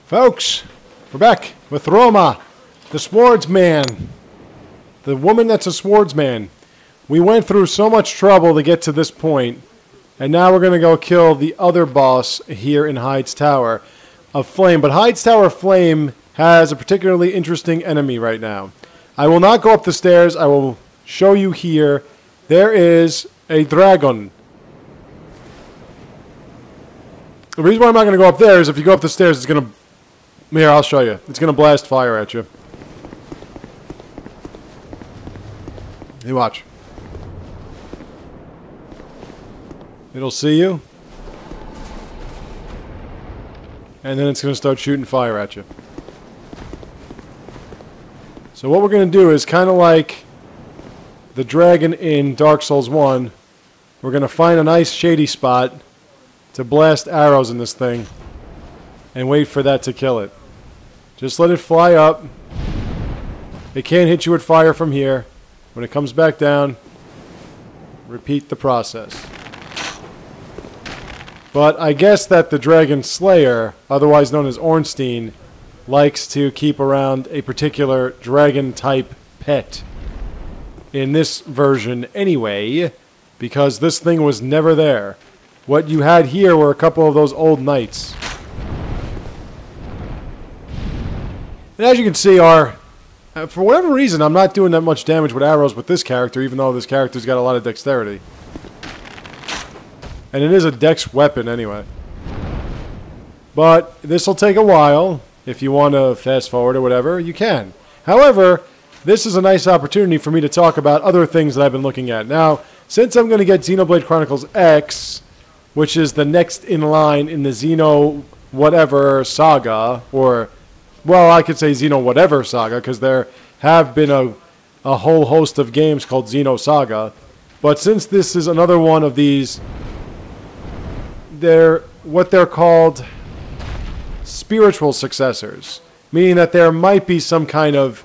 Folks, we're back with Roma, the swordsman. The woman that's a swordsman. We went through so much trouble to get to this point, and now we're going to go kill the other boss here in Hyde's Tower of Flame. But Hyde's Tower of Flame has a particularly interesting enemy right now. I will not go up the stairs. I will show you here. There is a dragon. The reason why I'm not going to go up there is if you go up the stairs, it's going to... Here, I'll show you. It's going to blast fire at you. You watch. It'll see you. And then it's going to start shooting fire at you. So what we're going to do is kind of like the dragon in Dark Souls 1. We're going to find a nice shady spot to blast arrows in this thing and wait for that to kill it. Just let it fly up. It can't hit you with fire from here. When it comes back down, repeat the process. But I guess that the Dragon Slayer, otherwise known as Ornstein, likes to keep around a particular dragon-type pet. In this version anyway, because this thing was never there. What you had here were a couple of those old knights. And as you can see, for whatever reason, I'm not doing that much damage with arrows with this character, even though this character's got a lot of dexterity. And it is a dex weapon anyway. But this will take a while. If you want to fast forward or whatever, you can. However, this is a nice opportunity for me to talk about other things that I've been looking at. Now, since I'm going to get Xenoblade Chronicles X, which is the next in line in the Xeno whatever saga, or... well, I could say Xeno whatever saga, because there have been a whole host of games called Xeno Saga. But since this is another one of these, what they're called spiritual successors. Meaning that there might be some kind of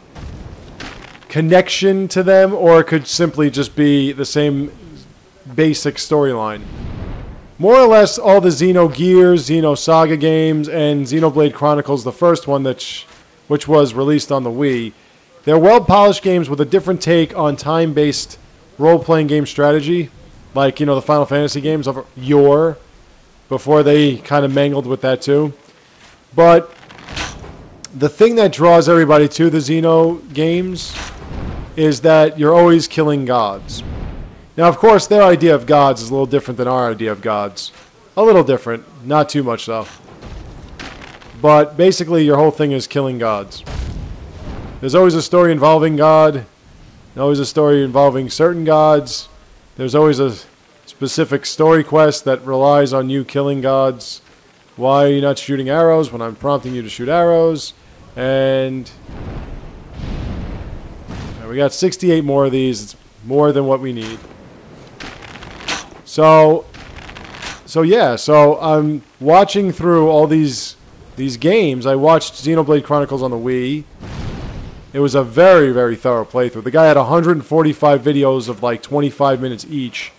connection to them, or it could simply just be the same basic storyline. More or less, all the Xenogears, Xenosaga games, and Xenoblade Chronicles, the first one, which was released on the Wii, they're well-polished games with a different take on time-based role-playing game strategy, like, you know, the Final Fantasy games of yore, before they kind of mangled with that too. But the thing that draws everybody to the Xeno games is that you're always killing gods. Now, of course, their idea of gods is a little different than our idea of gods. A little different. Not too much, though. But basically, your whole thing is killing gods. There's always a story involving God. Always a story involving certain gods. There's always a specific story quest that relies on you killing gods. Why are you not shooting arrows when I'm prompting you to shoot arrows? And we got 68 more of these. It's more than what we need. So I'm watching through all these games. I watched Xenoblade Chronicles on the Wii. It was a very, very thorough playthrough. The guy had 145 videos of like 25 minutes each.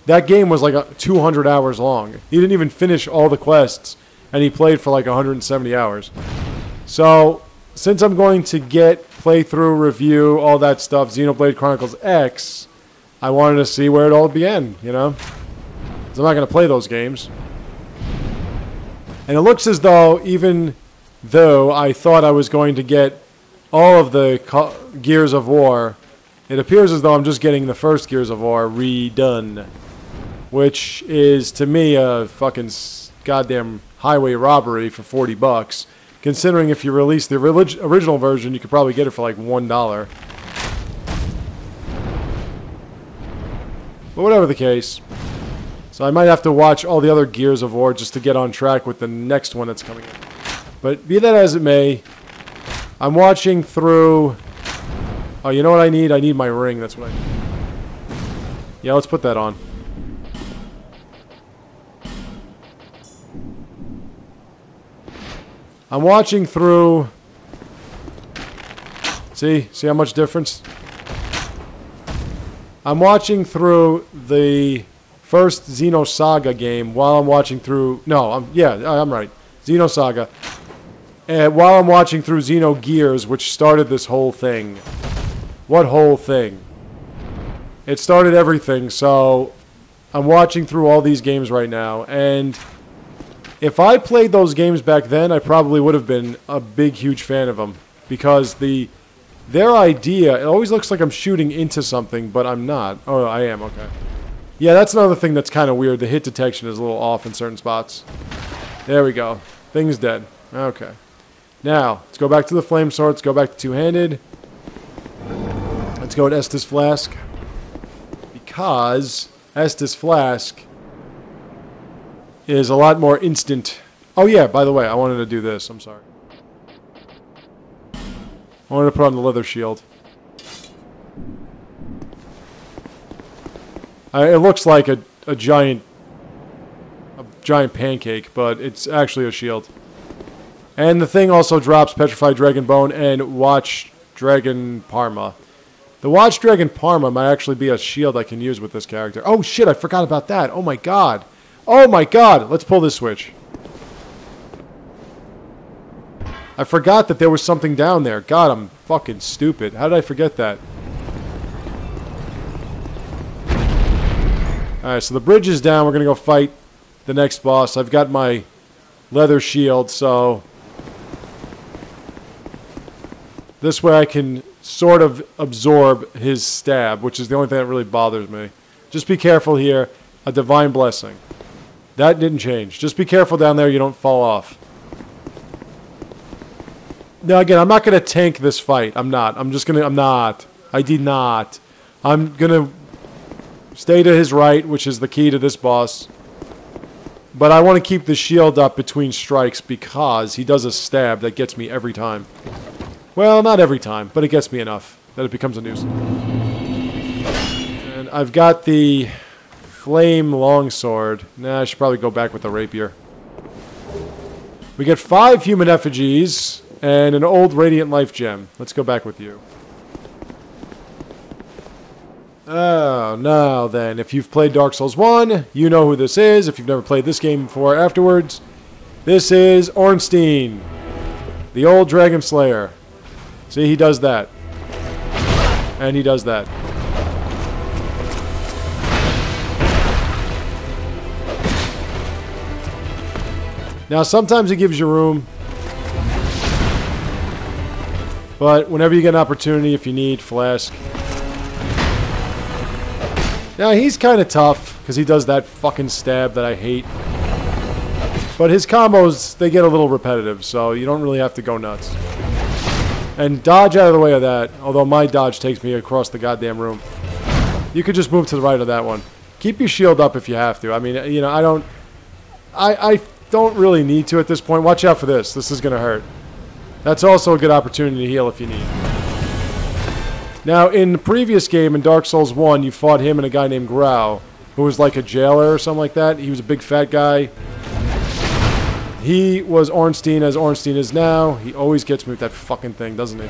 That game was like 200 hours long. He didn't even finish all the quests, and he played for like 170 hours. So, since I'm going to get playthrough, review, all that stuff, Xenoblade Chronicles X, I wanted to see where it all began, you know? I'm not going to play those games. And it looks as though, even though I thought I was going to get all of the Gears of War, it appears as though I'm just getting the first Gears of War redone. Which is, to me, a fucking goddamn highway robbery for $40. Considering if you release the original version, you could probably get it for like $1. But whatever the case... so I might have to watch all the other Gears of War just to get on track with the next one that's coming in. But be that as it may, I'm watching through... oh, you know what I need? I need my ring. That's what I need. Yeah, let's put that on. I'm watching through... see how much difference? I'm watching through the... first Xeno, 'Saga' Xeno Saga game while I'm watching through... no, I'm right. Xeno Saga. while I'm watching through Xenogears, which started this whole thing. What whole thing? It started everything, so I'm watching through all these games right now, and if I played those games back then, I probably would have been a big, huge fan of them, because their idea, it always looks like I'm shooting into something, but I'm not. Oh, I am, okay. Yeah, that's another thing that's kind of weird. The hit detection is a little off in certain spots. There we go. Thing's dead. Okay. Now, let's go back to the flame sword. Let's go back to two-handed. Let's go with Estus Flask. Because Estus Flask is a lot more instant. Oh yeah, by the way, I wanted to do this. I'm sorry. I wanted to put on the leather shield. It looks like a giant pancake, but it's actually a shield. And the thing also drops Petrified Dragon Bone and Watch Dragon Parma. The Watch Dragon Parma might actually be a shield I can use with this character. Oh shit, I forgot about that. Oh my god. Oh my god. Let's pull this switch. I forgot that there was something down there. God, I'm fucking stupid. How did I forget that? Alright, so the bridge is down. We're going to go fight the next boss. I've got my leather shield, so this way I can sort of absorb his stab, which is the only thing that really bothers me. Just be careful here. A divine blessing. That didn't change. Just be careful down there you don't fall off. Now again, I'm not going to tank this fight. I'm not. I'm not. I did not. I'm going to stay to his right, which is the key to this boss. But I want to keep the shield up between strikes because he does a stab that gets me every time. Well, not every time, but it gets me enough that it becomes a nuisance. And I've got the flame longsword. Nah, I should probably go back with the rapier. We get 5 human effigies and an old radiant life gem. Let's go back with you. Oh, now then, if you've played Dark Souls 1, you know who this is. If you've never played this game before afterwards, this is Ornstein, the old Dragon Slayer. See, he does that. And he does that. Now, sometimes it gives you room. But whenever you get an opportunity, if you need, flask. Now, he's kind of tough, because he does that fucking stab that I hate. But his combos, they get a little repetitive, so you don't really have to go nuts. And dodge out of the way of that, although my dodge takes me across the goddamn room. You could just move to the right of that one. Keep your shield up if you have to. I mean, you know, I don't really need to at this point. Watch out for this. This is going to hurt. That's also a good opportunity to heal if you need. Now, in the previous game, in Dark Souls 1, you fought him and a guy named Grau, who was like a jailer or something like that. He was a big fat guy. He was Ornstein as Ornstein is now. He always gets me with that fucking thing, doesn't he?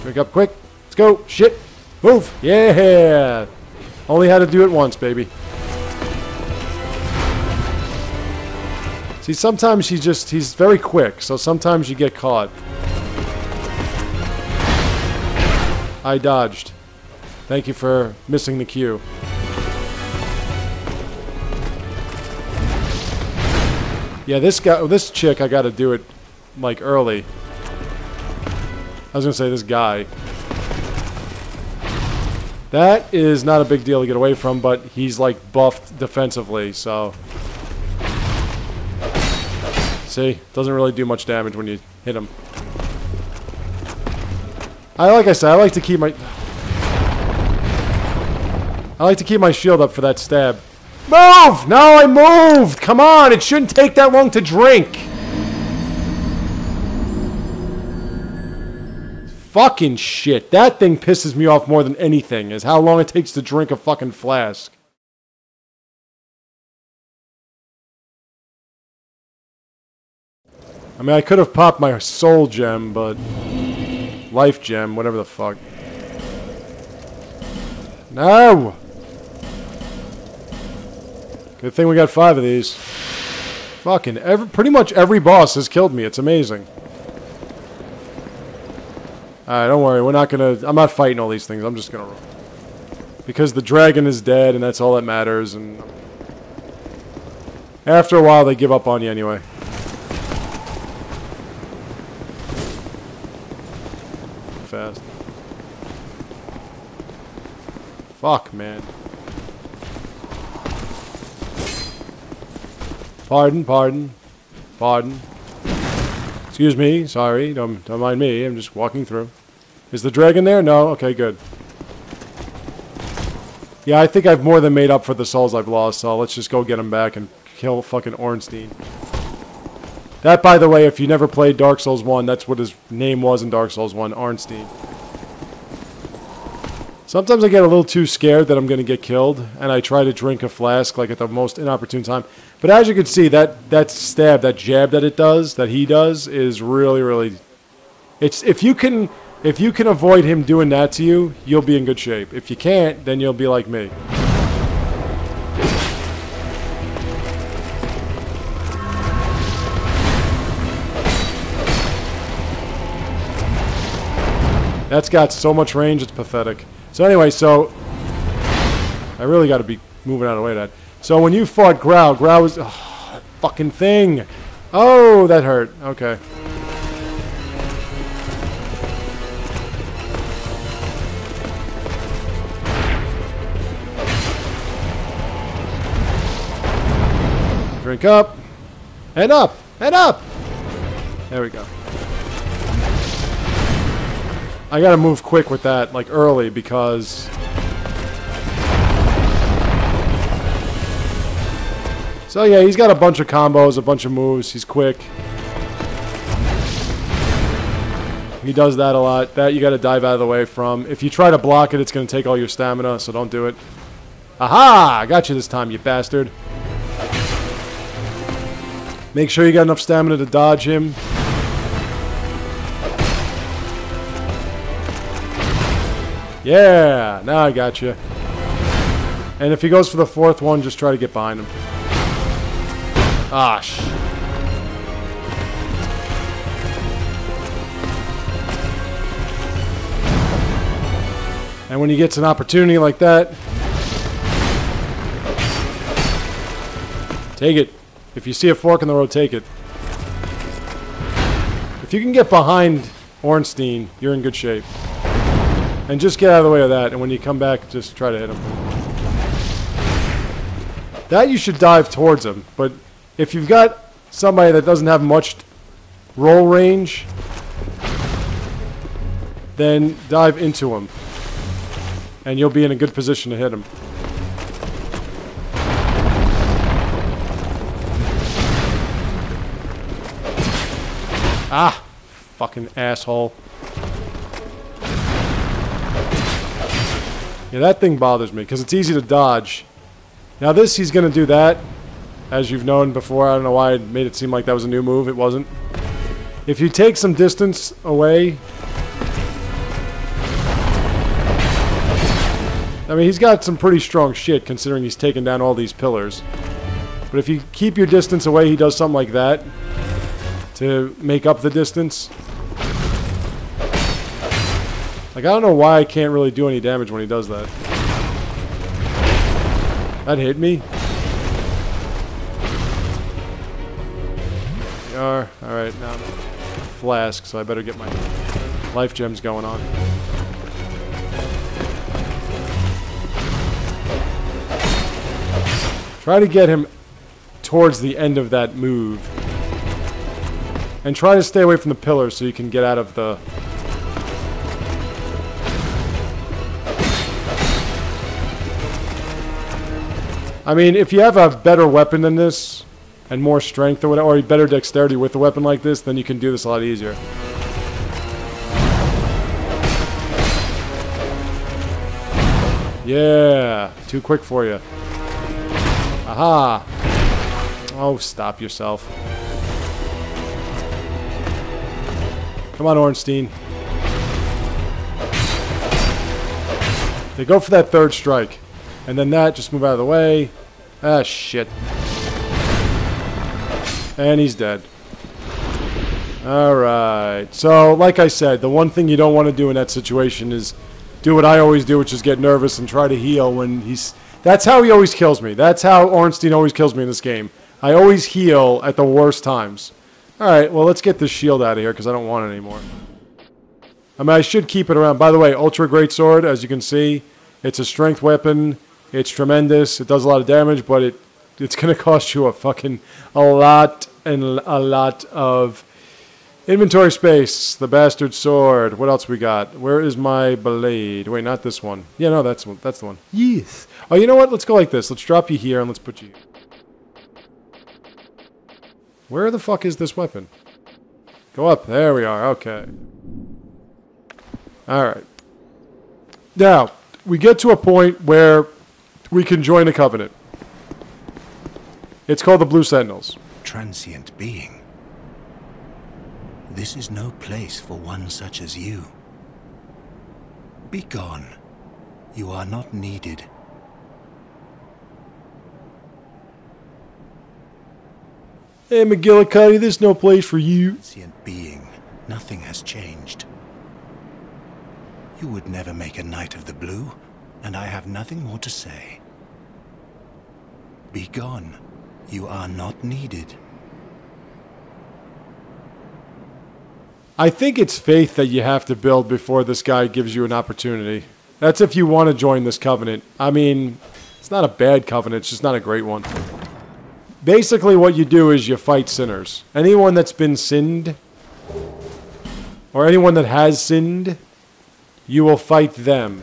Wake up quick. Let's go. Shit. Move. Yeah. Only had to do it once, baby. See, sometimes he's very quick, so sometimes you get caught. I dodged. Thank you for missing the cue. Yeah, this chick, I gotta do it, like, early. I was gonna say this guy. That is not a big deal to get away from, but he's, like, buffed defensively, so... See? Doesn't really do much damage when you hit him. Like I said, I like to keep my shield up for that stab. Move! No, I moved! Come on, it shouldn't take that long to drink. Fucking shit. That thing pisses me off more than anything, is how long it takes to drink a fucking flask. I mean, I could have popped my soul gem, but... Life gem, whatever the fuck. No! Good thing we got 5 of these. Fucking pretty much every boss has killed me. It's amazing. Alright, don't worry. We're not gonna... I'm not fighting all these things. I'm just gonna run. Because the dragon is dead, and that's all that matters, and... After a while, they give up on you anyway. Fast. Fuck, man. Pardon. Excuse me, sorry, don't mind me, I'm just walking through. Is the dragon there? No? Okay, good. Yeah, I think I've more than made up for the souls I've lost, so let's just go get him back and kill fucking Ornstein. That, by the way, if you never played Dark Souls 1, that's what his name was in Dark Souls 1, Ornstein. Sometimes I get a little too scared that I'm going to get killed, and I try to drink a flask, like, at the most inopportune time. But as you can see, that stab, that jab that it does, that he does, is really, really... It's if you can avoid him doing that to you, you'll be in good shape. If you can't, then you'll be like me. That's got so much range, it's pathetic. So anyway, so... I really got to be moving out of the way of that. So when you fought Grau was... Oh, that fucking thing! Oh, that hurt. Okay. Drink up. And up! And up! There we go. I gotta move quick with that, like early, because... So yeah, he's got a bunch of combos, a bunch of moves, he's quick. He does that a lot. That you gotta dive out of the way from. If you try to block it, it's gonna take all your stamina, so don't do it. Aha! I got you this time, you bastard. Make sure you got enough stamina to dodge him. Yeah, now I got you. And if he goes for the 4th one, just try to get behind him. Ah, And when he gets an opportunity like that, take it. If you see a fork in the road, take it. If you can get behind Ornstein, you're in good shape. And just get out of the way of that, and when you come back, just try to hit him. That you should dive towards him, but if you've got somebody that doesn't have much roll range, then dive into him. And you'll be in a good position to hit him. Ah! Fucking asshole. Yeah, that thing bothers me, because it's easy to dodge. Now this, he's going to do that, as you've known before. I don't know why I made it seem like that was a new move. It wasn't. If you take some distance away... I mean, he's got some pretty strong shit, considering he's taken down all these pillars. But if you keep your distance away, he does something like that to make up the distance. Like, I don't know why I can't really do any damage when he does that. That hit me. Alright, now I'm flask, so I better get my life gems going on. Try to get him towards the end of that move. And try to stay away from the pillars so you can get out of the... I mean, if you have a better weapon than this, and more strength or whatever, or better dexterity with a weapon like this, then you can do this a lot easier. Yeah, too quick for you. Aha! Oh, stop yourself. Come on, Ornstein. They go for that 3rd strike. And then that, just move out of the way. Ah, shit. And he's dead. Alright. So, like I said, the one thing you don't want to do in that situation is do what I always do, which is get nervous and try to heal when he's... That's how he always kills me. That's how Ornstein always kills me in this game. I always heal at the worst times. Alright, well, let's get this shield out of here, because I don't want it anymore. I mean, I should keep it around. By the way, Ultra Great Sword, as you can see, it's a strength weapon. It's tremendous. It does a lot of damage, but it's going to cost you a lot of inventory space. The bastard sword. What else we got? Where is my blade? Wait, not this one. Yeah, no, that's the one. Yes. Oh, you know what? Let's go like this. Let's drop you here and let's put you here. Where the fuck is this weapon? Go up. There we are. Okay. Alright. Now, we get to a point where we can join a covenant. It's called the Blue Sentinels. Transient being. This is no place for one such as you. Be gone. You are not needed. Hey, McGillicuddy, there's no place for you. Transient being. Nothing has changed. You would never make a Knight of the Blue, and I have nothing more to say. Be gone. You are not needed. I think it's faith that you have to build before this guy gives you an opportunity. That's if you want to join this covenant. I mean, it's not a bad covenant, it's just not a great one. Basically what you do is you fight sinners. Anyone that's been sinned, or anyone that has sinned, you will fight them.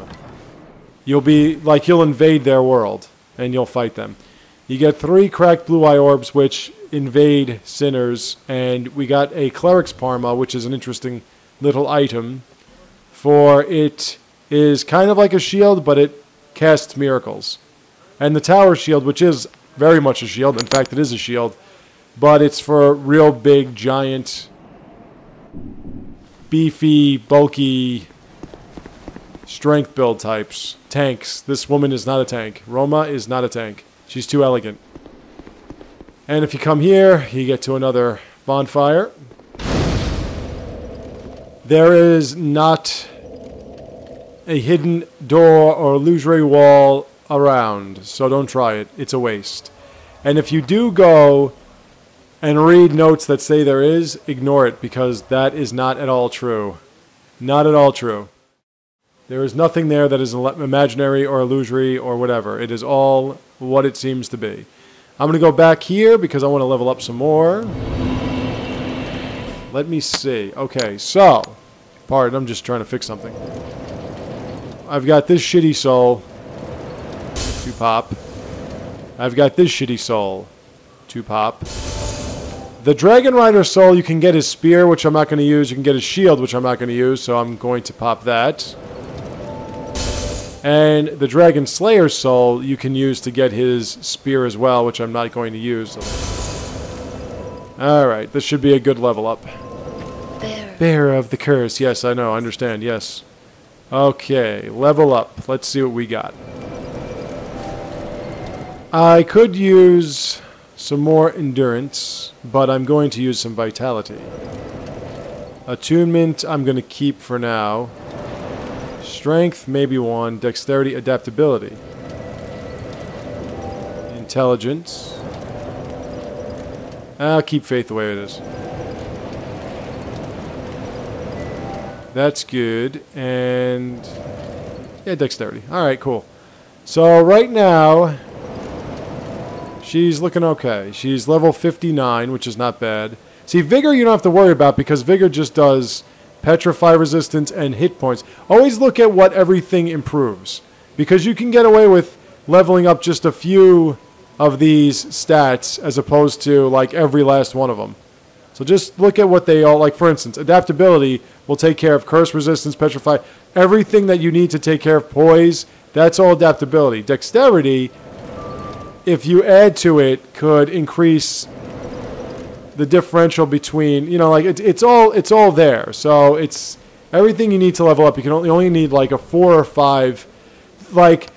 You'll invade their world, and you'll fight them. You get 3 cracked blue eye orbs, which invade sinners, and we got a cleric's parma, which is an interesting little item, for it is kind of like a shield, but it casts miracles. And the tower shield, which is very much a shield, in fact it is a shield, but it's for real big, giant, beefy, bulky, strength build types. Tanks. This woman is not a tank. Roma is not a tank. She's too elegant. And if you come here, you get to another bonfire. There is not a hidden door or illusory wall around, so don't try it. It's a waste. And if you do go and read notes that say there is, ignore it, because that is not at all true. Not at all true. There is nothing there that is imaginary or illusory or whatever. It is all what it seems to be. I'm going to go back here because I want to level up some more. Let me see. Okay, so, pardon, I'm just trying to fix something. I've got this shitty soul to pop. I've got this shitty soul to pop. The Dragon Rider soul, you can get his spear, which I'm not going to use. You can get his shield, which I'm not going to use, so I'm going to pop that. And the Dragon Slayer soul you can use to get his spear as well, which I'm not going to use. Alright, this should be a good level up. Bearer of the curse. Yes, I know, I understand, yes. Okay, level up. Let's see what we got. I could use some more endurance, but I'm going to use some vitality. Attunement I'm going to keep for now. Strength, maybe 1. Dexterity, adaptability. Intelligence. I'll keep faith the way it is. That's good. And yeah, dexterity. Alright, cool. So right now, she's looking okay. She's level 59, which is not bad. See, Vigor you don't have to worry about because Vigor just does petrify resistance and hit points. Always look at what everything improves, because you can get away with leveling up just a few of these stats as opposed to like every last one of them. So just look at what they all, like for instance, adaptability will take care of curse resistance, petrify, everything that you need to take care of poise, that's all adaptability. Dexterity, if you add to it, could increase the differential between, you know, like it's all there. So it's everything you need to level up. You only need like a 4 or 5. Like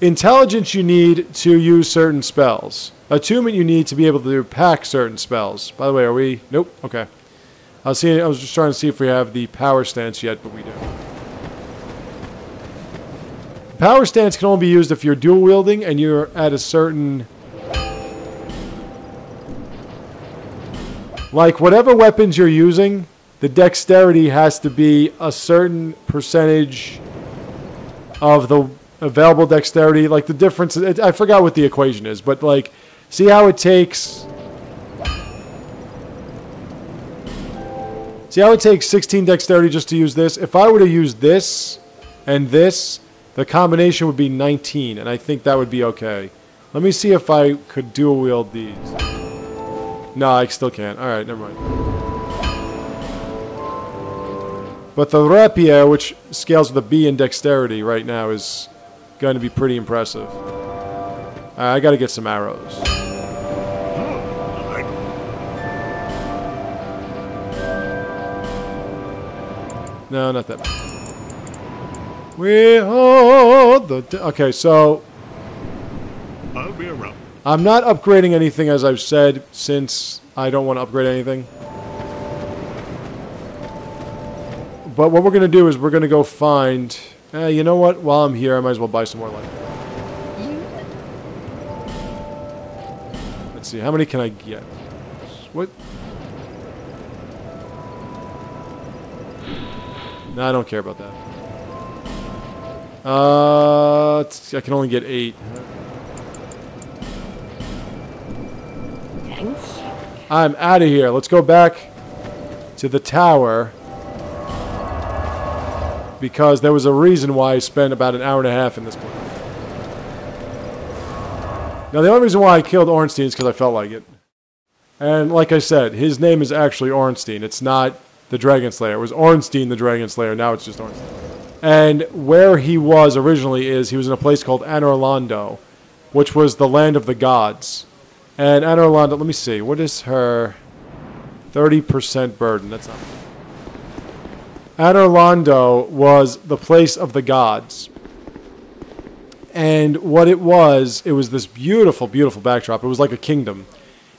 Intelligence you need to use certain spells. Attunement you need to be able to pack certain spells. By the way, are we... Nope. Okay. I was just trying to see if we have the power stance yet, but we do. Power stance can only be used if you're dual wielding and you're at a certain... Like, whatever weapons you're using, the dexterity has to be a certain percentage of the available dexterity. Like, the difference... I forgot what the equation is, but, like, see how it takes... See how it takes 16 dexterity just to use this? If I were to use this and this, the combination would be 19, and I think that would be okay. Let me see if I could dual wield these. No, I still can't. Alright, never mind. But the rapier, which scales with a B in dexterity right now, is going to be pretty impressive. I gotta get some arrows. No, not that bad. We hold the... Okay, so... I'll be around. I'm not upgrading anything, as I've said, since I don't want to upgrade anything. But what we're going to do is we're going to go find... you know what? While I'm here, I might as well buy some more light. Let's see. How many can I get? What? No, I don't care about that. I can only get 8. Thanks. I'm out of here. Let's go back to the tower. Because there was a reason why I spent about an hour and a half in this place. Now, the only reason why I killed Ornstein is because I felt like it. And like I said, his name is actually Ornstein. It's not the Dragon Slayer. It was Ornstein the Dragon Slayer. Now it's just Ornstein. And where he was originally is he was in a place called Anorlando, which was the land of the gods. And Anorlando, let me see. What is her 30% burden? That's not... Anorlando was the place of the gods. And what it was this beautiful, beautiful backdrop. It was like a kingdom.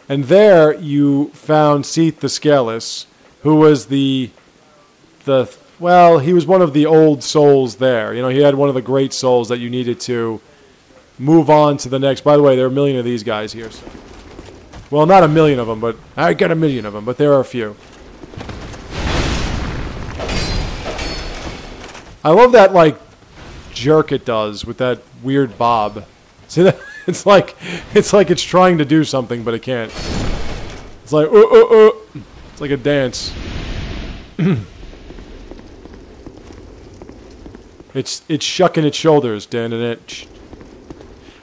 And there you found Seath the Scaleless, who was well, he was one of the old souls there. You know, he had one of the great souls that you needed to move on to the next. By the way, there are a million of these guys here. So. Well, not a million of them, but I got a million of them, but there are a few. I love that, like, jerk it does with that weird bob. See that? It's like it's trying to do something, but it can't. It's like, It's like a dance. It's shucking its shoulders, Dan, and it.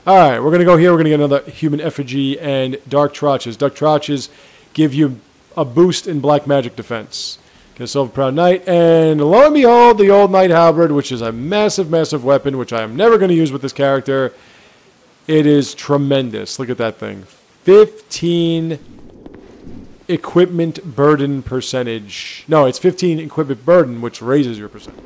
Alright, we're going to go here. We're going to get another human effigy and dark trotches. Dark trotches give you a boost in black magic defense. Get a Silver Proud Knight, and lo and behold, the old Knight Halberd, which is a massive, massive weapon, which I am never going to use with this character. It is tremendous. Look at that thing. 15 equipment burden percentage. No, it's 15 equipment burden, which raises your percentage.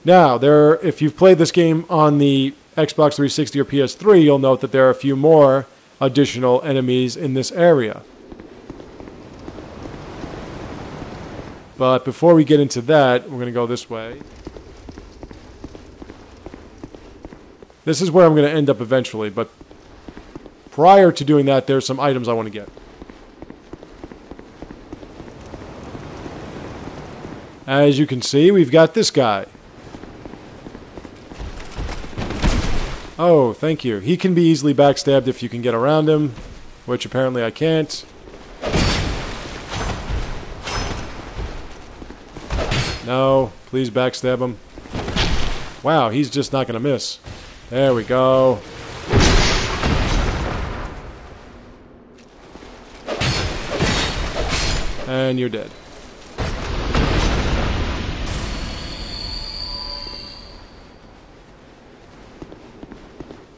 Now, if you've played this game on the Xbox 360 or PS3, you'll note that there are a few more additional enemies in this area. But before we get into that, we're going to go this way. This is where I'm going to end up eventually, but prior to doing that, there's some items I want to get. As you can see, we've got this guy. Oh, thank you. He can be easily backstabbed if you can get around him, which apparently I can't. No, please backstab him. Wow, he's just not going to miss. There we go. And you're dead.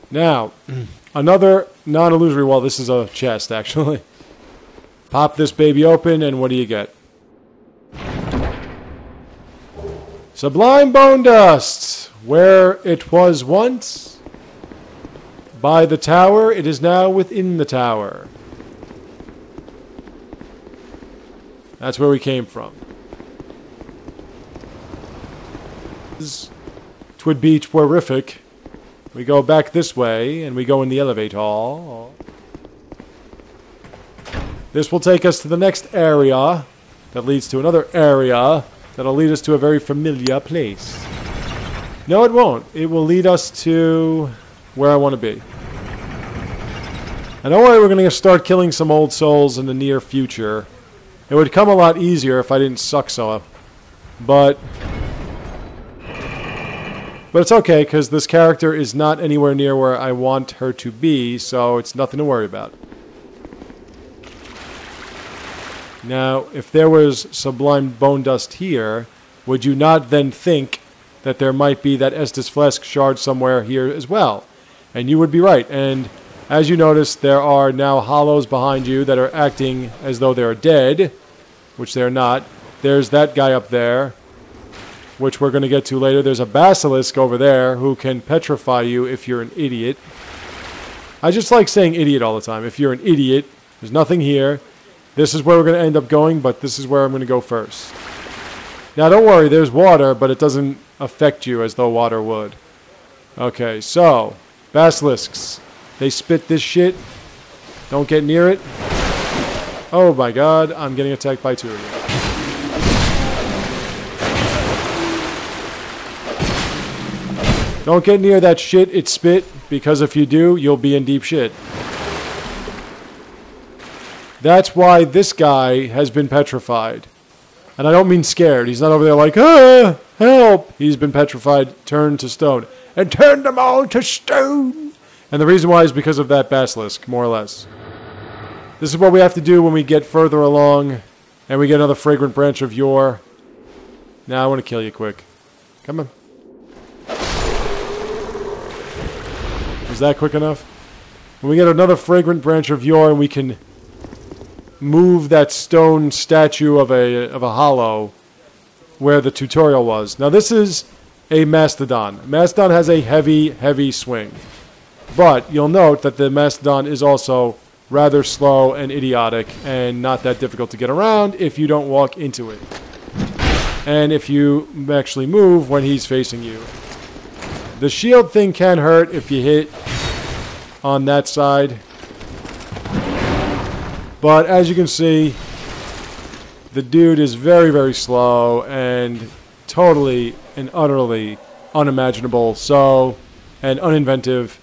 Now, another non-illusory wall. This is a chest, actually. Pop this baby open, and what do you get? Sublime bone dust, where it was once. by the tower. It is now within the tower. That's where we came from. Twould be twerific. We go back this way, and we go in the elevator. This will take us to the next area that leads to another area that'll lead us to a very familiar place. No, it won't. It will lead us to where I want to be. And don't worry, we're going to start killing some old souls in the near future. It would come a lot easier if I didn't suck so. But it's okay, because this character is not anywhere near where I want her to be, so it's nothing to worry about. Now, if there was sublime bone dust here, would you not then think that there might be that Estus Flesk shard somewhere here as well? And you would be right. And as you notice, there are now hollows behind you that are acting as though they're dead, which they're not. There's that guy up there, which we're going to get to later. There's a basilisk over there who can petrify you if you're an idiot. I just like saying idiot all the time. If you're an idiot, there's nothing here. This is where we're going to end up going, but this is where I'm going to go first. Now, don't worry, there's water, but it doesn't affect you as though water would. Okay, so, basilisks. They spit this shit. Don't get near it. Oh my god, I'm getting attacked by two of them. Don't get near that shit it spit, because if you do, you'll be in deep shit. That's why this guy has been petrified. And I don't mean scared. He's not over there like, ah, help. He's been petrified, turned to stone. And turned them all to stone. And the reason why is because of that basilisk, more or less. This is what we have to do when we get further along. And we get another fragrant branch of yore. Now I want to kill you quick. Come on. Is that quick enough? When we get another fragrant branch of yore and we can move that stone statue of a hollow where the tutorial was. Now this is a mastodon. Mastodon has a heavy swing. But you'll note that the mastodon is also rather slow and idiotic and not that difficult to get around if you don't walk into it. And if you actually move when he's facing you. The shield thing can hurt if you hit on that side. But as you can see, the dude is very slow and totally and utterly unimaginable, and uninventive.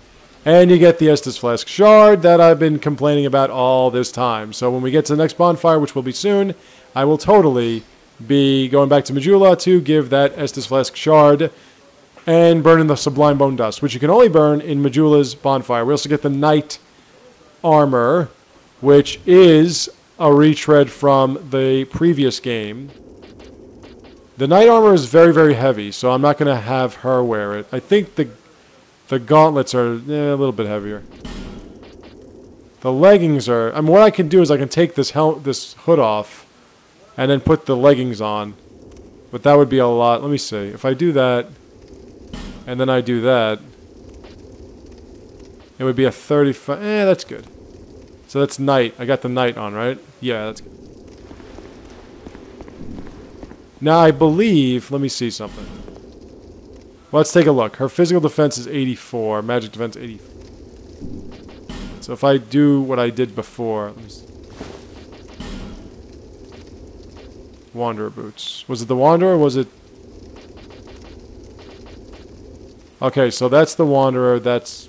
And you get the Estus Flesk shard that I've been complaining about all this time. So when we get to the next bonfire, which will be soon, I will totally be going back to Majula to give that Estus Flesk shard and burning the sublime bone dust, which you can only burn in Majula's bonfire. We also get the knight armor, which is a retread from the previous game. The knight armor is very heavy, so I'm not going to have her wear it. I think the gauntlets are a little bit heavier. The leggings are... I mean, what I can do is I can take this hood off and then put the leggings on. But that would be a lot. Let me see. If I do that, and then I do that, it would be a 35... that's good. So that's knight. I got the knight on, right? Yeah, that's good. Now I believe... Let me see something. Let's take a look. Her physical defense is 84. Magic defense 80. So if I do what I did before... Let me see. Wanderer boots. Was it the Wanderer or was it... Okay, so that's the Wanderer. That's...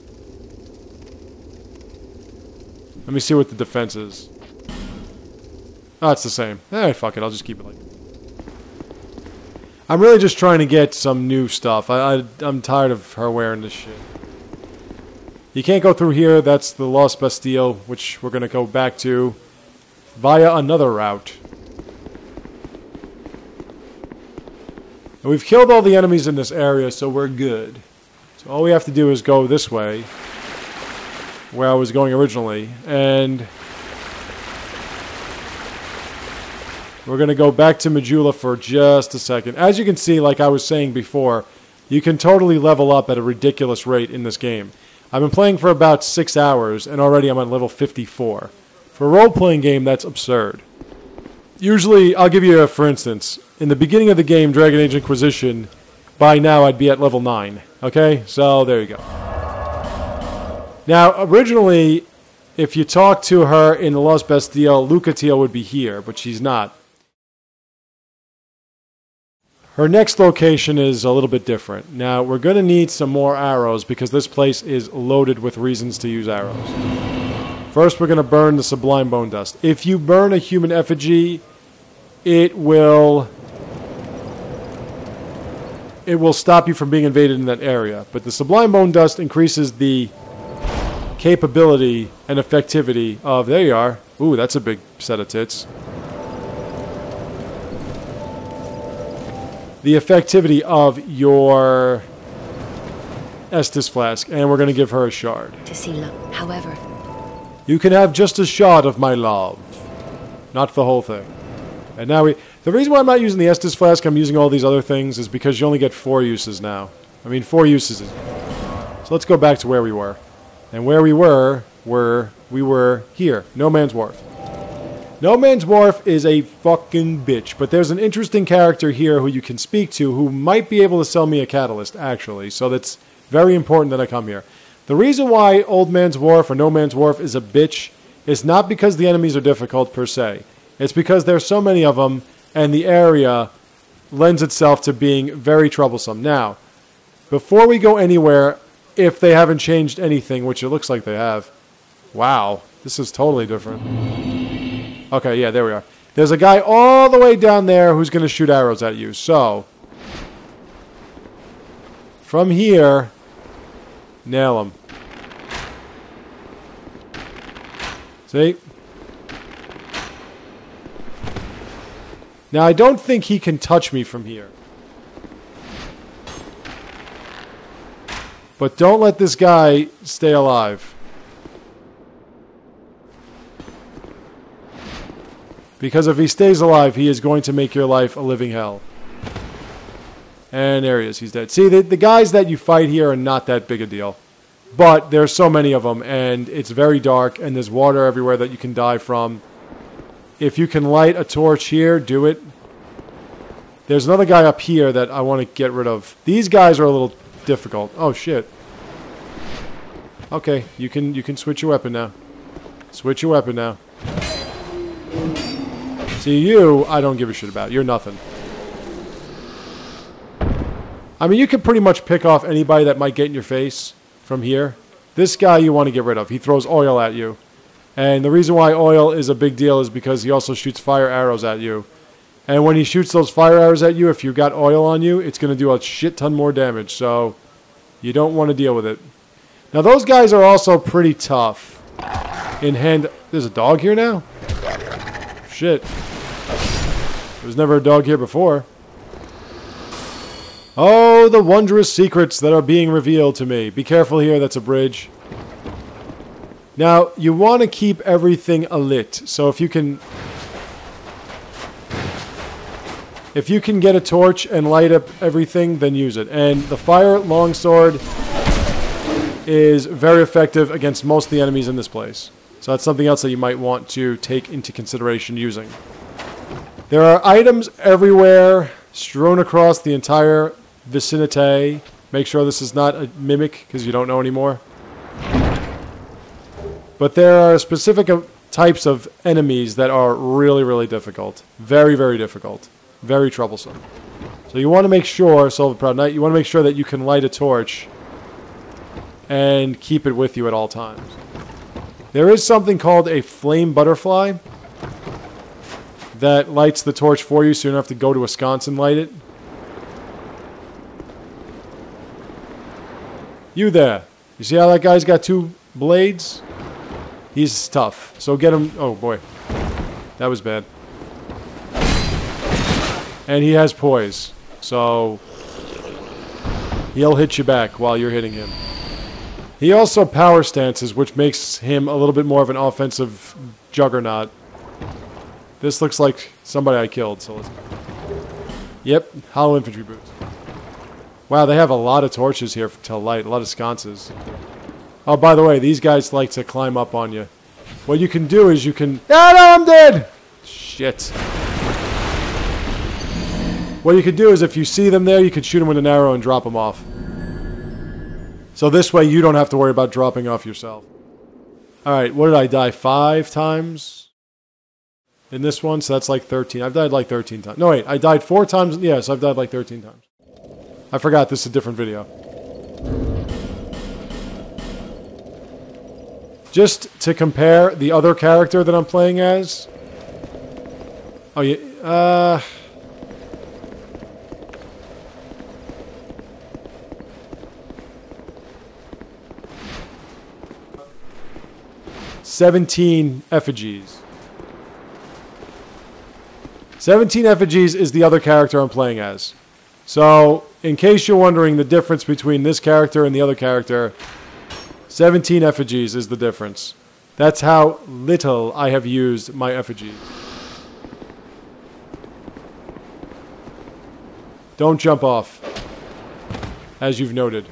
Let me see what the defense is. Oh, it's the same. Fuck it. I'll just keep it like that. I'm really just trying to get some new stuff. I'm tired of her wearing this shit. You can't go through here. That's the Lost Bastille, which we're going to go back to via another route. And we've killed all the enemies in this area, so we're good. So all we have to do is go this way, where I was going originally, and we're going to go back to Majula for just a second. As you can see, like I was saying before, you can totally level up at a ridiculous rate in this game. I've been playing for about 6 hours, and already I'm on level 54. For a role-playing game, that's absurd. Usually, I'll give you for instance, in the beginning of the game, Dragon Age Inquisition, by now I'd be at level 9. Okay? So, there you go. Now, originally, if you talk to her in the Lost Bastille, Lucatiel would be here, but she's not. Her next location is a little bit different. Now, we're going to need some more arrows because this place is loaded with reasons to use arrows. First, we're going to burn the sublime bone dust. If you burn a human effigy, it will stop you from being invaded in that area. But the sublime bone dust increases the capability and effectivity of... There you are. Ooh, that's a big set of tits. The effectivity of your Estus flask, and we're going to give her a shard. To see love, however. You can have just a shard of my love, not the whole thing. And now the reason why I'm not using the Estus flask, I'm using all these other things, is because you only get 4 uses now. I mean, 4 uses. So let's go back to where we were. And where we were here, No Man's Wharf. No Man's Wharf is a fucking bitch, but there's an interesting character here who you can speak to who might be able to sell me a catalyst, actually. So that's very important that I come here. The reason why Old Man's Wharf or No Man's Wharf is a bitch is not because the enemies are difficult per se. It's because there's so many of them and the area lends itself to being very troublesome. Now, before we go anywhere, if they haven't changed anything, which it looks like they have. Wow, this is totally different. Okay, yeah, there we are. There's a guy all the way down there who's going to shoot arrows at you. So, from here, nail him. See? Now, I don't think he can touch me from here. But don't let this guy stay alive. Because if he stays alive, he is going to make your life a living hell. And there he is. He's dead. See, the guys that you fight here are not that big a deal. But there's so many of them, and it's very dark, and there's water everywhere that you can die from. If you can light a torch here, do it. There's another guy up here that I want to get rid of. These guys are a little difficult. Oh, shit. Okay, you can switch your weapon now. Switch your weapon now. See, you, I don't give a shit about. You're nothing. I mean, you can pretty much pick off anybody that might get in your face from here. This guy you want to get rid of. He throws oil at you. And the reason why oil is a big deal is because he also shoots fire arrows at you. And when he shoots those fire arrows at you, if you've got oil on you, it's going to do a shit ton more damage. So, you don't want to deal with it. Now, those guys are also pretty tough. In hand... There's a dog here now? Shit. There was never a dog here before. Oh, the wondrous secrets that are being revealed to me. Be careful here, that's a bridge. Now, you want to keep everything alit. So if you can get a torch and light up everything, then use it. And the fire longsword is very effective against most of the enemies in this place. So that's something else that you might want to take into consideration using. There are items everywhere, strewn across the entire vicinity. Make sure this is not a mimic, because you don't know anymore. But there are specific types of enemies that are really, really difficult. Very, very difficult. Very troublesome. So you want to make sure, Soul of a Proud Knight, you want to make sure that you can light a torch and keep it with you at all times. There is something called a flame butterfly that lights the torch for you, so you don't have to go to a sconce and light it. You there. You see how that guy's got 2 blades? He's tough. So get him... Oh, boy. That was bad. And he has poise. So... he'll hit you back while you're hitting him. He also power stances, which makes him a little bit more of an offensive juggernaut. This looks like somebody I killed, so let's... Yep, hollow infantry boots. Wow, they have a lot of torches here to light, a lot of sconces. Oh, by the way, these guys like to climb up on you. What you can do is you can... Ah, no, I'm dead! Shit. What you could do is if you see them there, you could shoot them with an arrow and drop them off. So this way you don't have to worry about dropping off yourself. Alright, what did I die? 5 times? In this one, so that's like 13. I've died like 13 times. No, wait, I died 4 times. Yes, I've died like 13 times. I forgot this is a different video. Just to compare the other character that I'm playing as. Oh, yeah. 17 effigies. 17 effigies is the other character I'm playing as. So, in case you're wondering the difference between this character and the other character, 17 effigies is the difference. That's how little I have used my effigies. Don't jump off, as you've noted.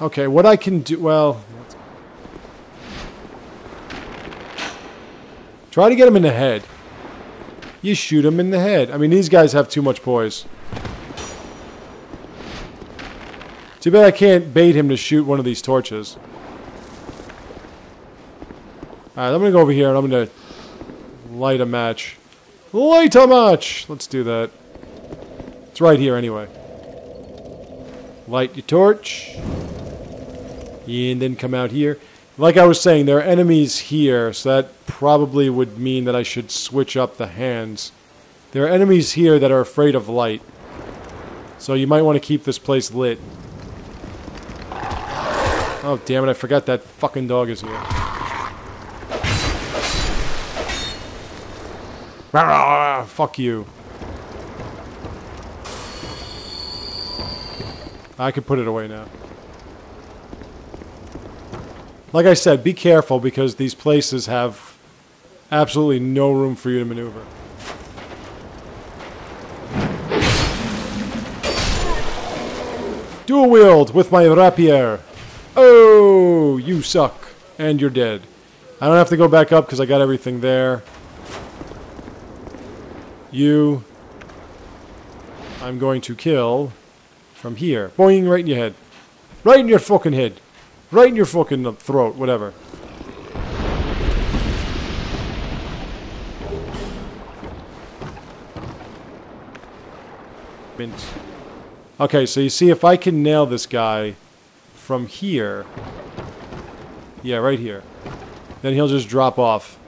Okay, what I can do... Well... Try to get him in the head. You shoot him in the head. I mean, these guys have too much poise. Too bad I can't bait him to shoot one of these torches. Alright, I'm going to go over here and I'm going to light a match. Light a match! Let's do that. It's right here anyway. Light your torch. And then come out here. Like I was saying, there are enemies here, so that probably would mean that I should switch up the hands. There are enemies here that are afraid of light. So you might want to keep this place lit. Oh, damn it, I forgot that fucking dog is here. Fuck you. I can put it away now. Like I said, be careful because these places have absolutely no room for you to maneuver. Dual wield with my rapier. Oh, you suck. And you're dead. I don't have to go back up because I got everything there. You... I'm going to kill from here. Boing, right in your head. Right in your fucking head. Right in your fucking throat, whatever. Mint. Okay, so you see if I can nail this guy from here. Yeah, right here. Then he'll just drop off.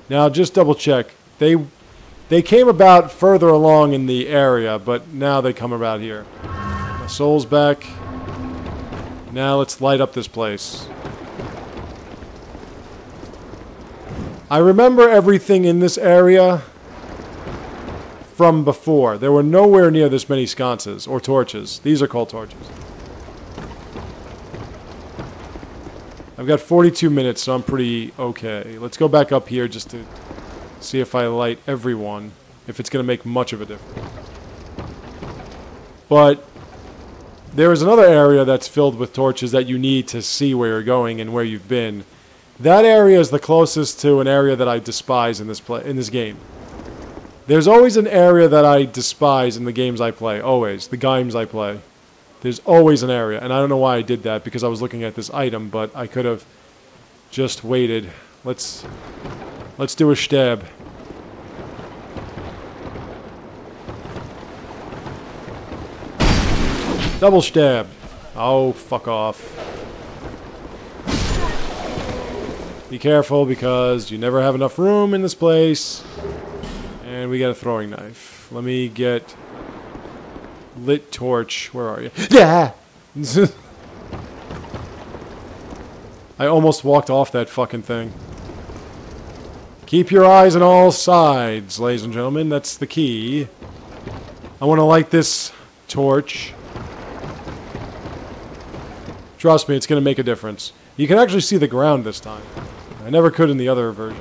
Now, just double check. They came about further along in the area, but now they come about here. My soul's back. Now let's light up this place. I remember everything in this area from before. There were nowhere near this many sconces or torches. These are called torches. I've got 42 minutes, so I'm pretty okay. Let's go back up here just to see if I light everyone, if it's going to make much of a difference. But there is another area that's filled with torches that you need to see where you're going and where you've been. That area is the closest to an area that I despise in this game. There's always an area that I despise in the games I play. Always. The games I play. There's always an area. And I don't know why I did that, because I was looking at this item, but I could have just waited. Let's do a stab. Double stab. Oh, fuck off. Be careful because you never have enough room in this place. And we got a throwing knife. Let me get lit torch. Where are you? Yeah! I almost walked off that fucking thing. Keep your eyes on all sides, ladies and gentlemen. That's the key. I want to light this torch. Trust me, it's going to make a difference. You can actually see the ground this time. I never could in the other version.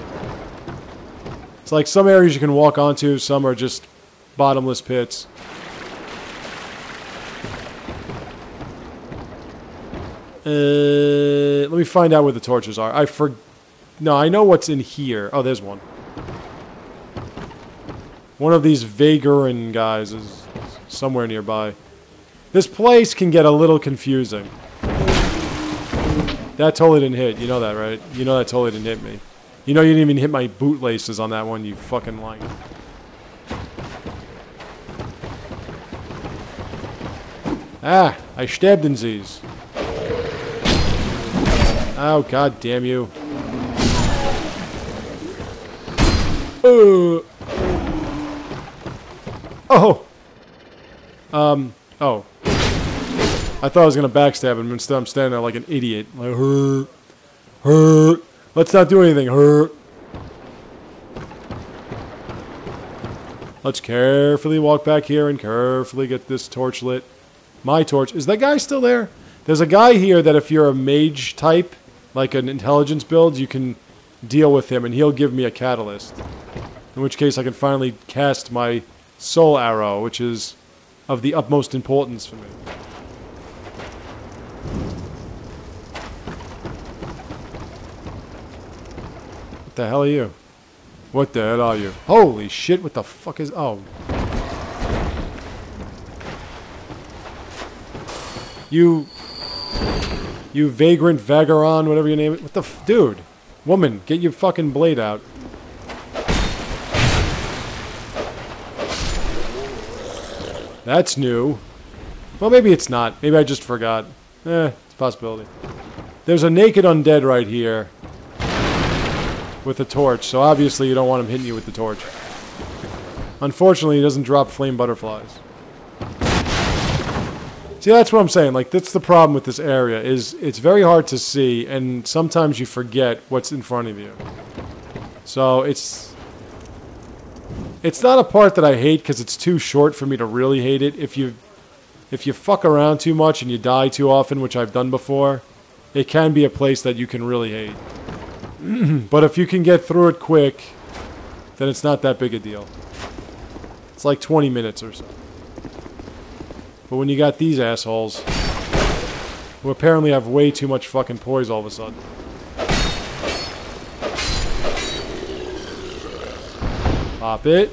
It's like some areas you can walk onto, some are just bottomless pits. Let me find out where the torches are. No, I know what's in here. Oh, there's one. One of these Vagrant guys is somewhere nearby. This place can get a little confusing. That totally didn't hit. You know that, right? You know that totally didn't hit me. You know you didn't even hit my bootlaces on that one, you fucking lying. Ah, I stabbed in these. Oh, god damn you. Oh. Oh. I thought I was gonna backstab him, instead I'm standing there like an idiot. Like, hurt. Let's not do anything, hurt. Let's carefully walk back here and carefully get this torch lit. My torch. Is that guy still there? There's a guy here that if you're a mage type, like an intelligence build, you can deal with him and he'll give me a catalyst. In which case I can finally cast my soul arrow, which is of the utmost importance for me. What the hell are you? What the hell are you? Holy shit, what the fuck is... Oh. You vagrant vagaron, whatever you name it. What the dude? Woman, get your fucking blade out. That's new. Well, maybe it's not. Maybe I just forgot. It's a possibility. There's a naked undead right here with a torch, so obviously you don't want him hitting you with the torch. Unfortunately, he doesn't drop flame butterflies. See, that's what I'm saying. Like, that's the problem with this area, is it's very hard to see, and sometimes you forget what's in front of you. So, it's not a part that I hate, because it's too short for me to really hate it. If you fuck around too much and you die too often, which I've done before, it can be a place that you can really hate. But if you can get through it quick, then it's not that big a deal. It's like 20 minutes or so. But when you got these assholes, who apparently have way too much fucking poise all of a sudden. Pop it.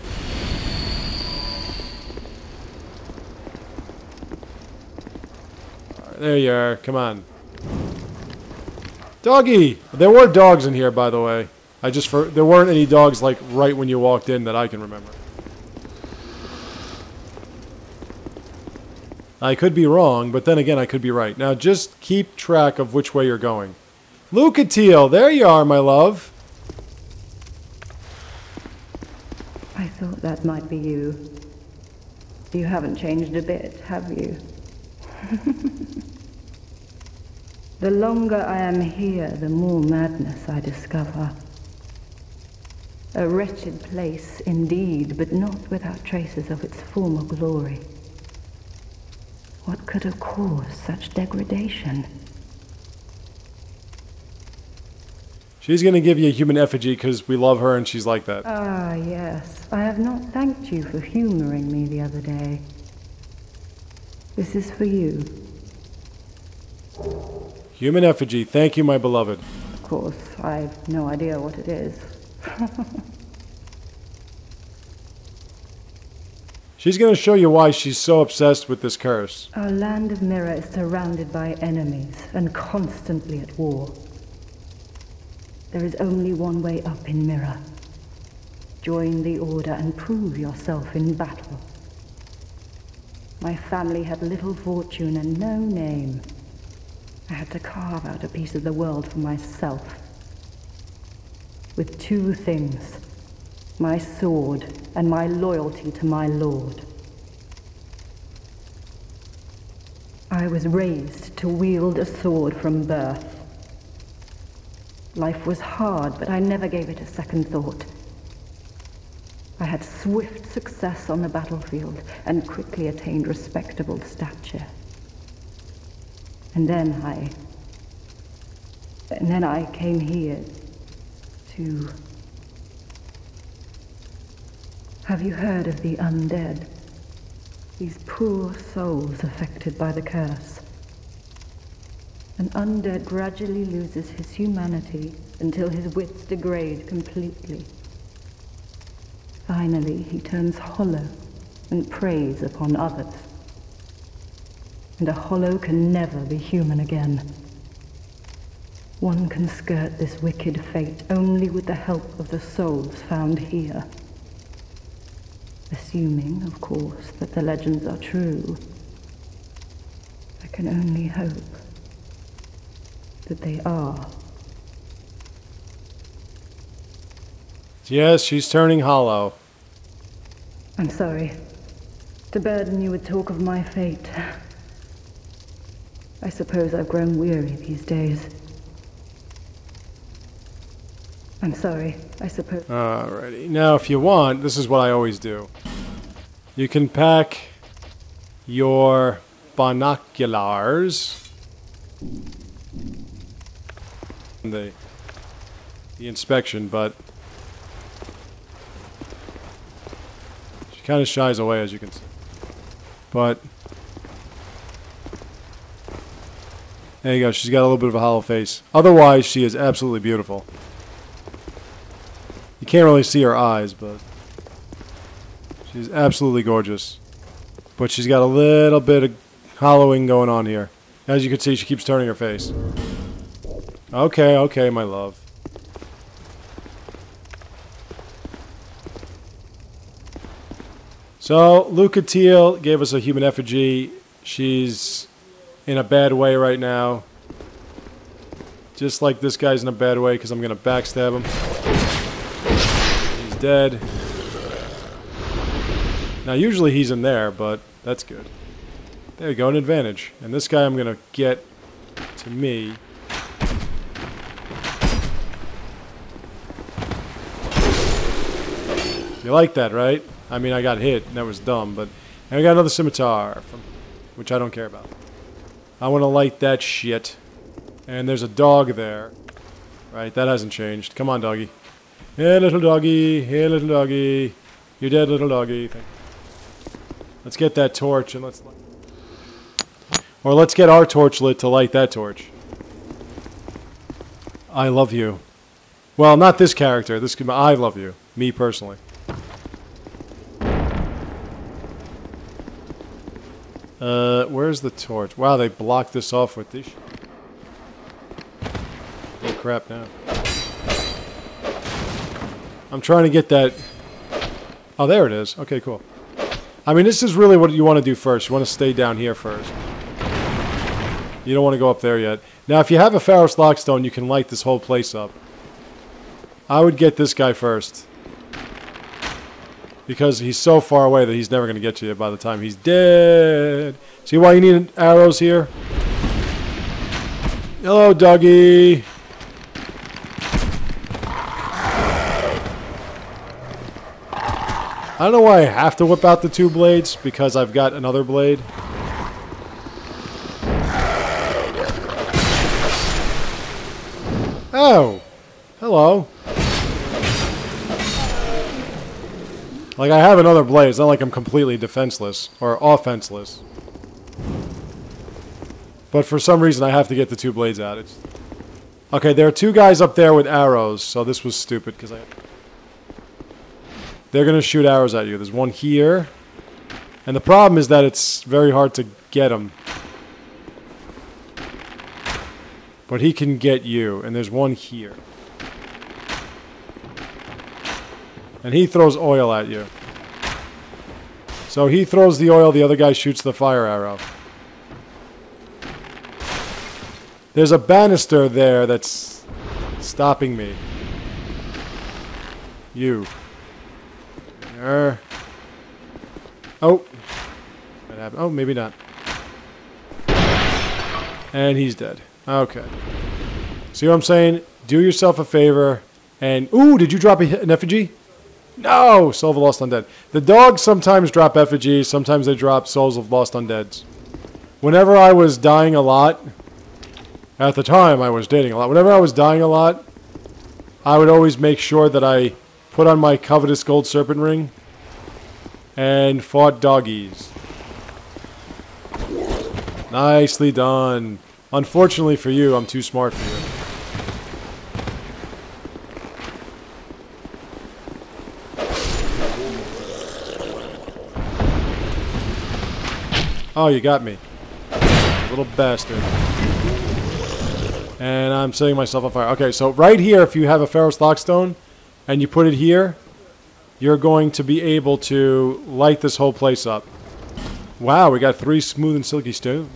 Alright, there you are. Come on. Doggy! There were dogs in here, by the way. There weren't any dogs, like, right when you walked in that I can remember. I could be wrong, but then again, I could be right. Now, just keep track of which way you're going. Lucatiel, there you are, my love. I thought that might be you. You haven't changed a bit, have you? The longer I am here, the more madness I discover. A wretched place, indeed, but not without traces of its former glory. What could have caused such degradation? She's going to give you a human effigy because we love her and she's like that. Ah, yes. I have not thanked you for humoring me the other day. This is for you. Human effigy. Thank you, my beloved. Of course, I've no idea what it is. She's going to show you why she's so obsessed with this curse. Our land of Mirror is surrounded by enemies and constantly at war. There is only one way up in Mirror. Join the Order and prove yourself in battle. My family had little fortune and no name. I had to carve out a piece of the world for myself. With two things. My sword, and my loyalty to my lord. I was raised to wield a sword from birth. Life was hard, but I never gave it a second thought. I had swift success on the battlefield, and quickly attained respectable stature. And then I came here to Have you heard of the undead? These poor souls affected by the curse. An undead gradually loses his humanity until his wits degrade completely. Finally, he turns hollow and preys upon others. And a hollow can never be human again. One can skirt this wicked fate only with the help of the souls found here. Assuming, of course, that the legends are true, I can only hope that they are. Yes, she's turning hollow. I'm sorry to burden you with talk of my fate. I suppose I've grown weary these days. I'm sorry, I suppose. Alrighty. Now, if you want, this is what I always do. You can pack your binoculars. The inspection, but she kind of shies away, as you can see. But there you go. She's got a little bit of a hollow face. Otherwise, she is absolutely beautiful. You can't really see her eyes, but she's absolutely gorgeous. But she's got a little bit of hollowing going on here. As you can see, she keeps turning her face. Okay, okay, my love. So, Luca Teal gave us a human effigy. She's in a bad way right now. Just like this guy's in a bad way because I'm going to backstab him. He's dead. Now, usually he's in there, but that's good. There you go, an advantage. And this guy I'm going to get to me. You like that, right? I mean, I got hit, and that was dumb, but... And we got another scimitar, which I don't care about. I want to light that shit. And there's a dog there. Right, that hasn't changed. Come on, doggy. Hey, little doggy. Hey, little doggy. You're dead, little doggy. Let's get that torch, and let's... Or let's get our torch lit to light that torch. I love you. Well, not this character. I love you. Me, personally. Where's the torch? Wow, they blocked this off with this. Oh crap now. I'm trying to get that. Oh, there it is. Okay, cool. I mean, this is really what you want to do first. You want to stay down here first. You don't want to go up there yet. Now, if you have a Pharos Lockstone, you can light this whole place up. I would get this guy first. Because he's so far away that he's never going to get to you by the time he's dead. See why you need arrows here? Hello, doggy. I don't know why I have to whip out the two blades, because I've got another blade. Oh, hello. Like, I have another blade. It's not like I'm completely defenseless or offenseless. But for some reason, I have to get the two blades out. Okay, there are two guys up there with arrows, so this was stupid because they're going to shoot arrows at you. There's one here. And the problem is that it's very hard to get him. But he can get you. And there's one here. And he throws oil at you. So he throws the oil, the other guy shoots the fire arrow. There's a banister there that's stopping me. You. There. Oh. What happened? Oh, maybe not. And he's dead. Okay. See what I'm saying? Do yourself a favor and... Ooh, did you drop an effigy? No! Soul of Lost Undead. The dogs sometimes drop effigies. Sometimes they drop Souls of Lost Undeads. Whenever I was dying a lot... At the time, I was dating a lot. Whenever I was dying a lot, I would always make sure that I put on my covetous gold serpent ring and fought doggies. Nicely done. Unfortunately for you, I'm too smart for you. Oh, you got me. Little bastard. And I'm setting myself on fire. Okay, so right here, if you have a Pharaoh's Lockstone and you put it here, you're going to be able to light this whole place up. Wow, we got 3 smooth and silky stones.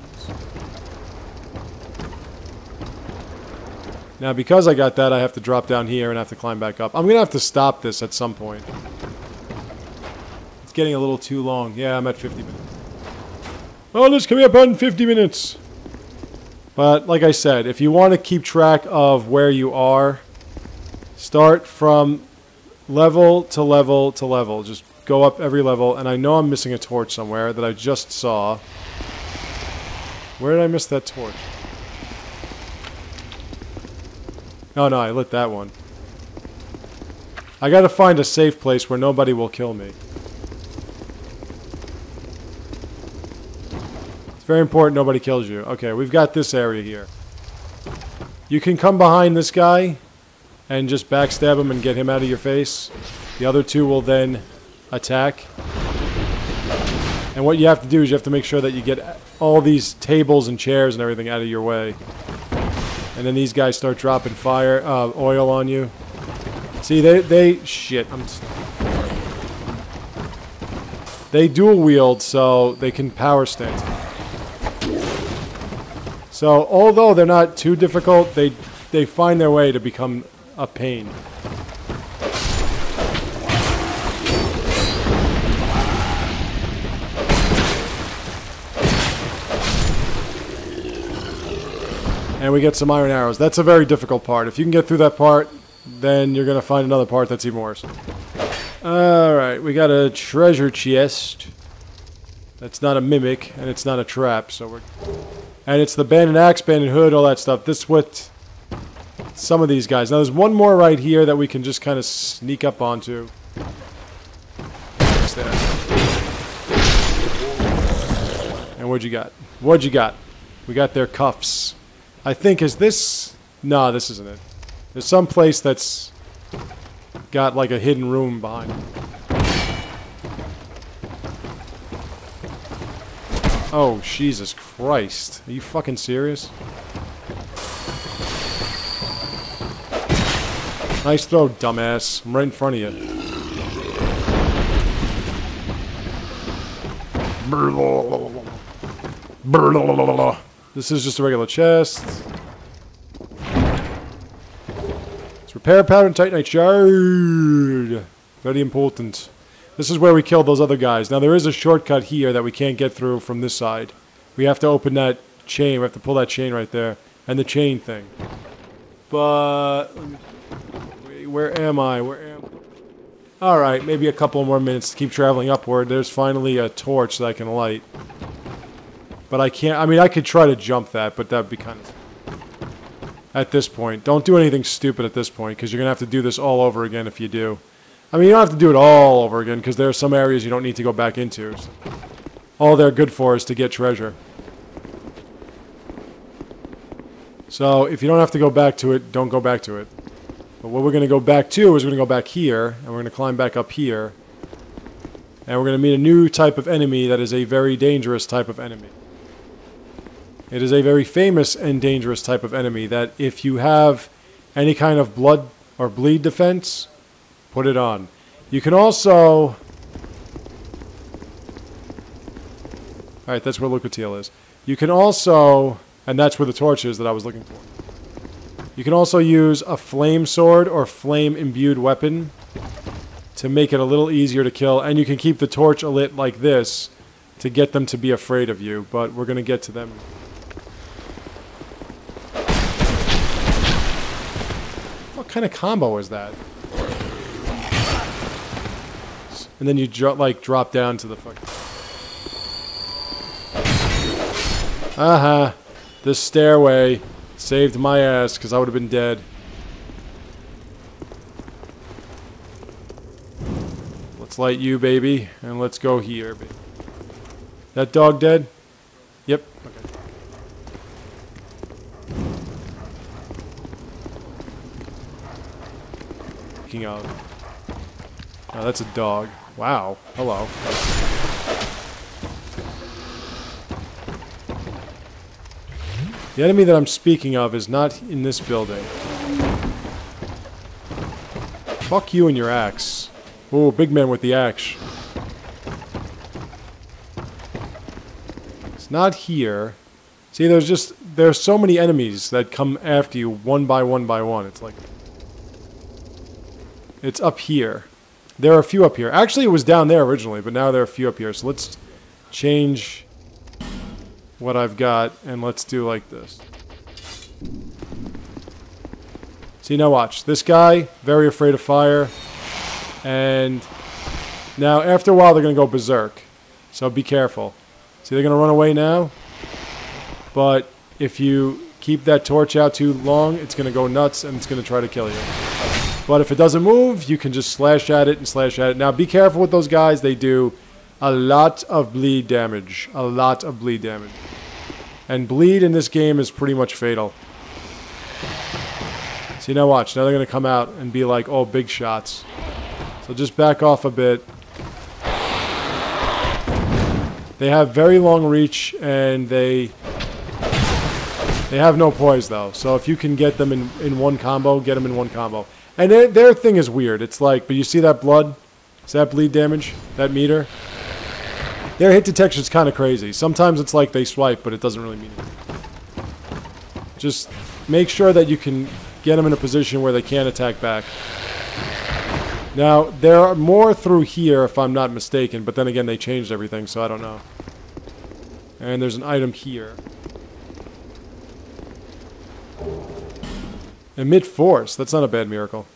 Now, because I got that, I have to drop down here and have to climb back up. I'm going to have to stop this at some point. It's getting a little too long. Yeah, I'm at 50 minutes. Oh, this coming up on 50 minutes. But, like I said, if you want to keep track of where you are, start from level to level to level. Just go up every level. And I know I'm missing a torch somewhere that I just saw. Where did I miss that torch? Oh, no, I lit that one. I gotta find a safe place where nobody will kill me. Very important nobody kills you. Okay, we've got this area here. You can come behind this guy and just backstab him and get him out of your face. The other 2 will then attack. And what you have to do is you have to make sure that you get all these tables and chairs and everything out of your way. And then these guys start dropping fire, oil on you. See, shit. They dual wield, so they can power stance. So, although they're not too difficult, they find their way to become a pain. And we get some iron arrows. That's a very difficult part. If you can get through that part, then you're going to find another part that's even worse. Alright, we got a treasure chest. That's not a mimic, and it's not a trap, so we're... And it's the banded axe, banded hood, all that stuff. This is what some of these guys. Now there's one more right here that we can just kind of sneak up onto. And what'd you got? What'd you got? We got their cuffs. I think, is this... No, this isn't it. There's some place that's got like a hidden room behind it. Oh, Jesus Christ. Are you fucking serious? Nice throw, dumbass. I'm right in front of you. This is just a regular chest. Let's repair powder and titanite shard. Very important. This is where we killed those other guys. Now, there is a shortcut here that we can't get through from this side. We have to open that chain. We have to pull that chain right there. And the chain thing. But... where am I? Alright, maybe a couple more minutes to keep traveling upward. There's finally a torch that I can light. But I can't... I mean, I could try to jump that, but that would be kind of... At this point. Don't do anything stupid at this point, because you're going to have to do this all over again if you do. I mean, you don't have to do it all over again, because there are some areas you don't need to go back into. All they're good for is to get treasure. So, if you don't have to go back to it, don't go back to it. But what we're going to go back to is we're going to go back here, and we're going to climb back up here. And we're going to meet a new type of enemy that is a very dangerous type of enemy. It is a very famous and dangerous type of enemy that if you have any kind of blood or bleed defense... Put it on. You can also... Alright, that's where Lucatiel is. You can also... And that's where the torch is that I was looking for. You can also use a flame sword or flame-imbued weapon to make it a little easier to kill. And you can keep the torch lit like this to get them to be afraid of you. But we're going to get to them. What kind of combo is that? And then you drop down to the fucking... Aha! This stairway saved my ass, because I would have been Let's light you, baby. And let's go here, baby. That dog dead? Yep. Okay. Speaking of. Oh, that's a dog. Wow. Hello. The enemy that I'm speaking of is not in this building. Fuck you and your axe. Ooh, big man with the axe. It's not here. See, there's so many enemies that come after you one by one by one. It's like... It's up here. There are a few up here. Actually, it was down there originally, but now there are a few up here. So let's change what I've got, and let's do like this. See, now watch. This guy, very afraid of fire. And now, after a while, they're going to go berserk. So be careful. See, they're going to run away now. But if you keep that torch out too long, it's going to go nuts, and it's going to try to kill you. But if it doesn't move, you can just slash at it and slash at it. Now, be careful with those guys. They do a lot of bleed damage. A lot of bleed damage. And bleed in this game is pretty much fatal. See, now watch. Now they're going to come out and be like, oh, big shots. So just back off a bit. They have very long reach, and they have no poise, though. So if you can get them in one combo, get them in one combo. And their thing is weird. It's like, but you see that blood? Is that bleed damage? That meter? Their hit detection is kind of crazy. Sometimes it's like they swipe, but it doesn't really mean anything. Just make sure that you can get them in a position where they can't attack back. Now, there are more through here, if I'm not mistaken, but then again, they changed everything, so I don't know. And there's an item here. Emit force. That's not a bad miracle.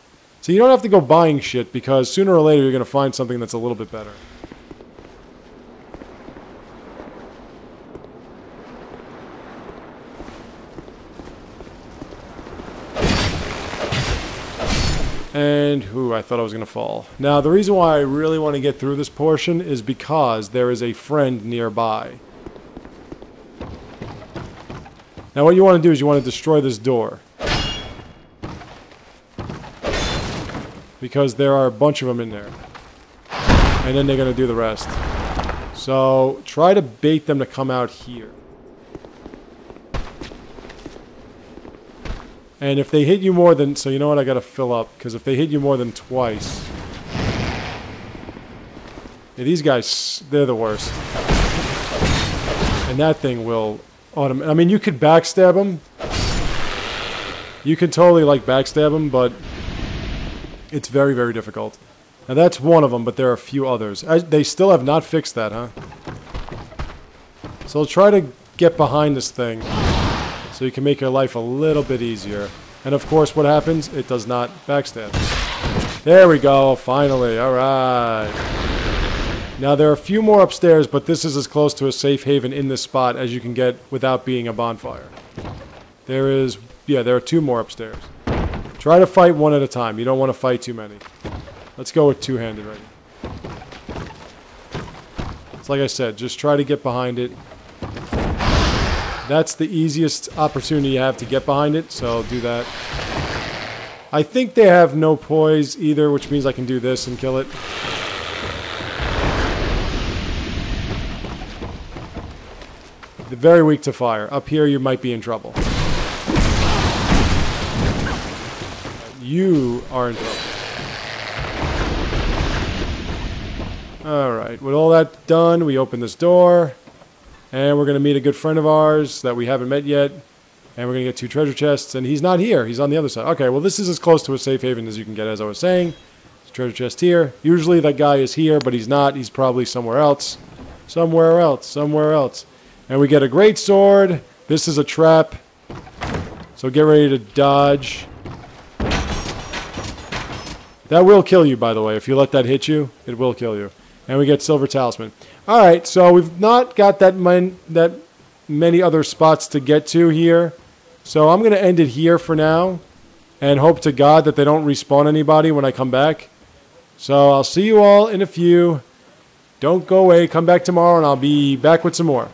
So you don't have to go buying shit, because sooner or later you're going to find something that's a little bit better. And, ooh, I thought I was going to fall. Now, the reason why I really want to get through this portion is because there is a friend nearby. Now, what you want to do is you want to destroy this door. Because there are a bunch of them in there. And then they're going to do the rest. So, try to bait them to come out here. And if they hit you more than... So you know what? I got to fill up. Because if they hit you more than twice... Yeah, these guys, they're the worst. And that thing will... I mean, you could backstab them. You could totally, like, backstab them, but... It's very, very difficult. Now that's one of them, but there are a few others. They still have not fixed that, huh? So I'll try to get behind this thing. So you can make your life a little bit easier. And of course, what happens? It does not backstab. There we go, finally. Alright. Now there are a few more upstairs, but this is as close to a safe haven in this spot as you can get without being a bonfire. There are two more upstairs. Try to fight one at a time. You don't want to fight too many. Let's go with two-handed right now. It's like I said, just try to get behind it. That's the easiest opportunity you have to get behind it, so do that. I think they have no poise either, which means I can do this and kill it. They're very weak to fire. Up here, you might be in trouble. You are in trouble. Alright, with all that done, we open this door. And we're going to meet a good friend of ours that we haven't met yet. And we're going to get 2 treasure chests. And he's not here. He's on the other side. Okay, well this is as close to a safe haven as you can get, as I was saying. There's a treasure chest here. Usually that guy is here, but he's not. He's probably somewhere else. Somewhere else. Somewhere else. And we get a great sword. This is a trap. So get ready to dodge. That will kill you, by the way. If you let that hit you, it will kill you. And we get silver talisman. Alright, so we've not got that many other spots to get to here. So I'm going to end it here for now. And hope to God that they don't respawn anybody when I come back. So I'll see you all in a few. Don't go away. Come back tomorrow and I'll be back with some more.